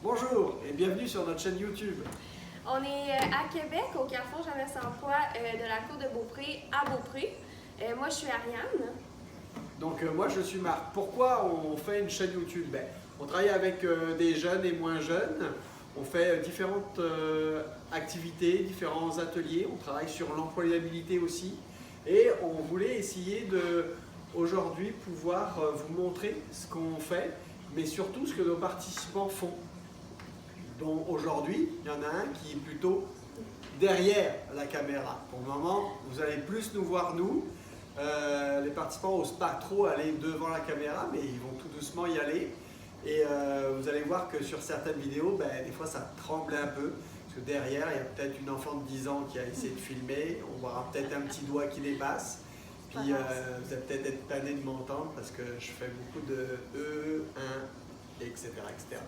Bonjour et bienvenue sur notre chaîne YouTube. On est à Québec, au Carrefour Jeunesse Emploi de la Cour de Beaupré à Beaupré. Moi, je suis Ariane. Donc moi je suis Marc. Pourquoi on fait une chaîne YouTube? On travaille avec des jeunes et moins jeunes. On fait différentes activités, différents ateliers. On travaille sur l'employabilité aussi. Et on voulait essayer de, aujourd'hui, pouvoir vous montrer ce qu'on fait, mais surtout ce que nos participants font. Donc aujourd'hui, il y en a un qui est plutôt derrière la caméra. Pour le moment, vous allez plus nous voir nous. Les participants n'osent pas trop aller devant la caméra, mais ils vont tout doucement y aller. Et vous allez voir que sur certaines vidéos, des fois ça tremble un peu. Parce que derrière, il y a peut-être une enfant de 10 ans qui a essayé de filmer. On verra peut-être un petit doigt qui dépasse. Puis vous allez peut-être être tanné de m'entendre parce que je fais beaucoup de E, 1, etc. etc.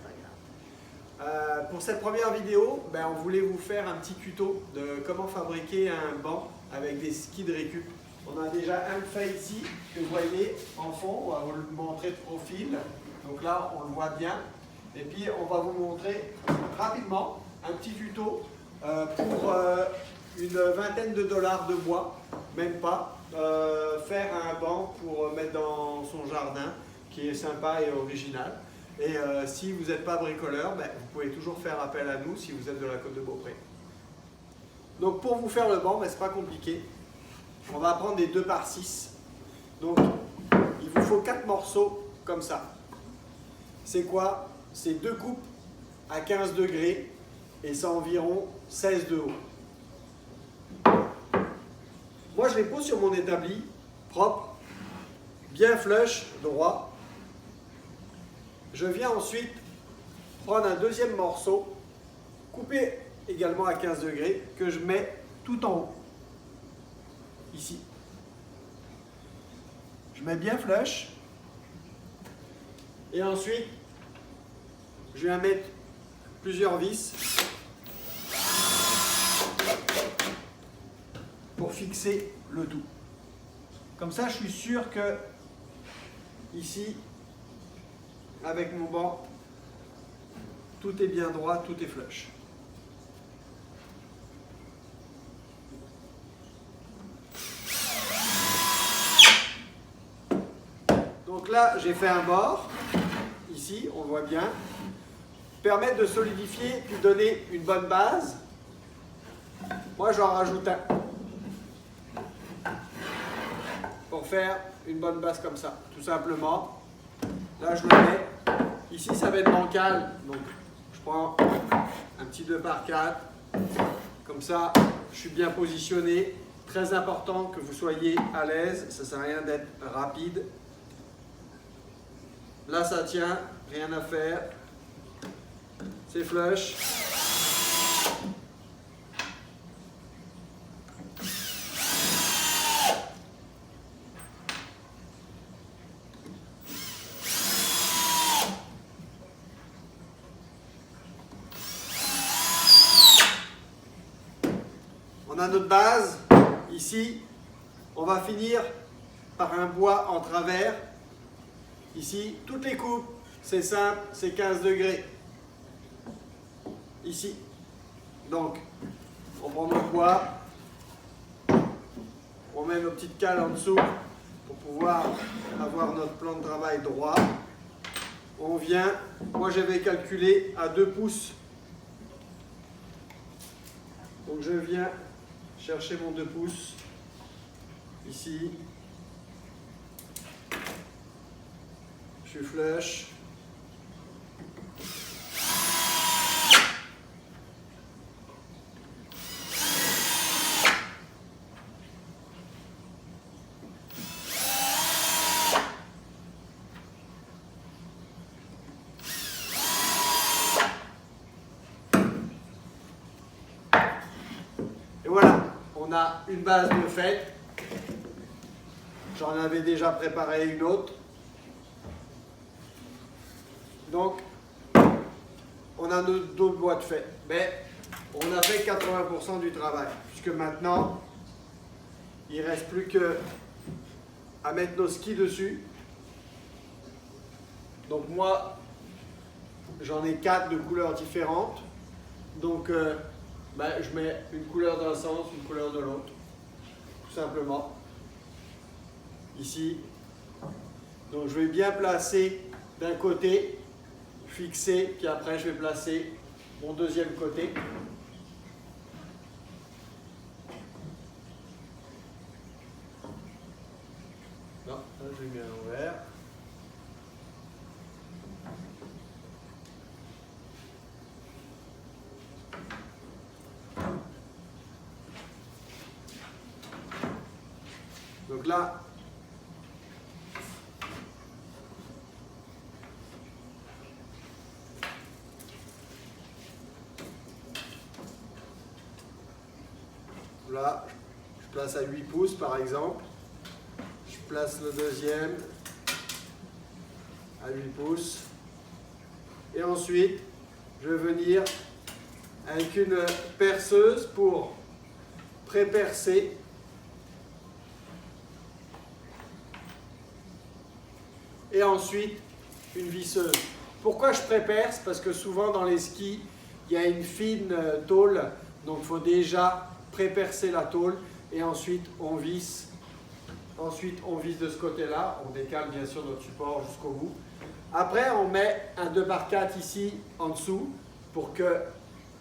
Pour cette première vidéo, on voulait vous faire un petit tuto de comment fabriquer un banc avec des skis de récup. On a déjà un fait ici que vous voyez en fond, on va vous le montrer de profil. Donc là, on le voit bien. Et puis, on va vous montrer rapidement un petit tuto pour une vingtaine de dollars de bois, même pas, faire un banc pour mettre dans son jardin qui est sympa et original. Et si vous n'êtes pas bricoleur, vous pouvez toujours faire appel à nous si vous êtes de la Côte de Beaupré. Donc pour vous faire le banc, ce n'est pas compliqué. On va prendre des 2 par 6. Donc il vous faut 4 morceaux comme ça. C'est quoi? C'est 2 coupes à 15 degrés et c'est environ 16 de haut. Moi je les pose sur mon établi, propre, bien flush, droit. Je viens ensuite prendre un deuxième morceau, coupé également à 15 degrés, que je mets tout en haut, ici. Je mets bien flush. Et ensuite, je viens mettre plusieurs vis pour fixer le tout. Comme ça, je suis sûr que ici, avec mon banc, tout est bien droit, tout est flush. Donc là, j'ai fait un bord, ici, on le voit bien, permettre de solidifier puis donner une bonne base. Moi, j'en rajoute un pour faire une bonne base comme ça, tout simplement. Là, je le mets. Ici, ça va être bancal. Donc, je prends un petit 2 par 4. Comme ça, je suis bien positionné. Très important que vous soyez à l'aise. Ça ne sert à rien d'être rapide. Là, ça tient. Rien à faire. C'est flush. On a notre base, ici, on va finir par un bois en travers. Ici, toutes les coupes, c'est simple, c'est 15 degrés. Ici. Donc, on prend notre bois, on met nos petites cales en dessous pour pouvoir avoir notre plan de travail droit. On vient, moi j'avais calculé à 2 pouces. Donc je viens chercher mon 2 pouces, ici, je suis flush, et voilà. On a une base de fait. J'en avais déjà préparé une autre. Donc, on a nos 2 bois de fait. Mais on a fait 80% du travail. Puisque maintenant, il ne reste plus qu'à mettre nos skis dessus. Donc moi, j'en ai 4 de couleurs différentes. Donc je mets une couleur d'un sens, une couleur de l'autre, tout simplement. Ici. Donc je vais bien placer d'un côté, fixer, puis après je vais placer mon deuxième côté. Non, là je l'ai mis à l'envers. Donc là, je place à 8 pouces par exemple. Je place le deuxième à 8 pouces. Et ensuite, je vais venir avec une perceuse pour pré-percer. Et ensuite, une visseuse. Pourquoi je pré-perce? Parce que souvent dans les skis, il y a une fine tôle. Donc il faut déjà pré-percer la tôle et ensuite on visse. Ensuite on visse de ce côté-là. On décale bien sûr notre support jusqu'au bout. Après on met un 2x4 ici en dessous pour que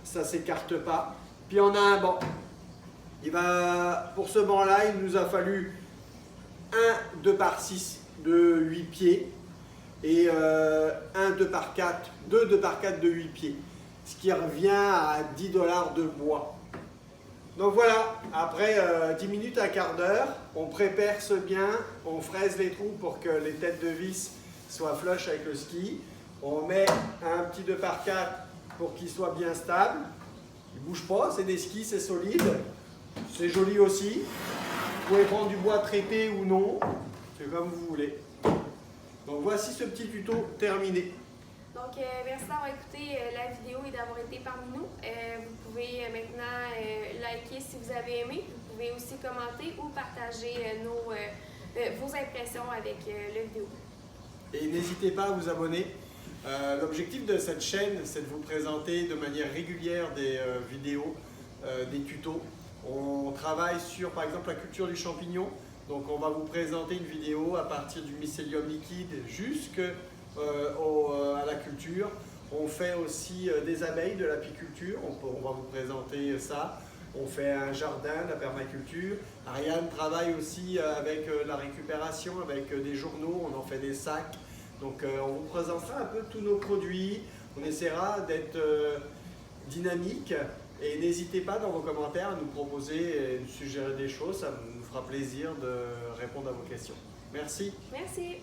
ça ne s'écarte pas. Puis on a un banc. Pour ce banc-là, il nous a fallu un 2x6 de 8 pieds et un 2x4, deux 2x4 de 8 pieds. Ce qui revient à 10 $ de bois. Donc voilà, après 10 minutes, un quart d'heure, on pré-perce bien, on fraise les trous pour que les têtes de vis soient flush avec le ski. On met un petit 2x4 pour qu'il soit bien stable. Il ne bouge pas, c'est des skis, c'est solide. C'est joli aussi. Vous pouvez prendre du bois traité ou non, c'est comme vous voulez. Donc voici ce petit tuto terminé. Donc, merci d'avoir écouté la vidéo et d'avoir été parmi nous. Vous pouvez maintenant liker si vous avez aimé. Vous pouvez aussi commenter ou partager vos impressions avec la vidéo. Et n'hésitez pas à vous abonner. L'objectif de cette chaîne, c'est de vous présenter de manière régulière des vidéos, des tutos. On travaille sur, par exemple, la culture du champignon. Donc, on va vous présenter une vidéo à partir du mycélium liquide jusqu'à la culture. On fait aussi des abeilles, de l'apiculture. On va vous présenter ça. On fait un jardin, de la permaculture. Ariane travaille aussi avec la récupération, avec des journaux. On en fait des sacs. Donc, on vous présentera un peu tous nos produits. On essaiera d'être dynamique. Et n'hésitez pas dans vos commentaires à nous proposer et nous suggérer des choses. Ça nous fera plaisir de répondre à vos questions. Merci. Merci.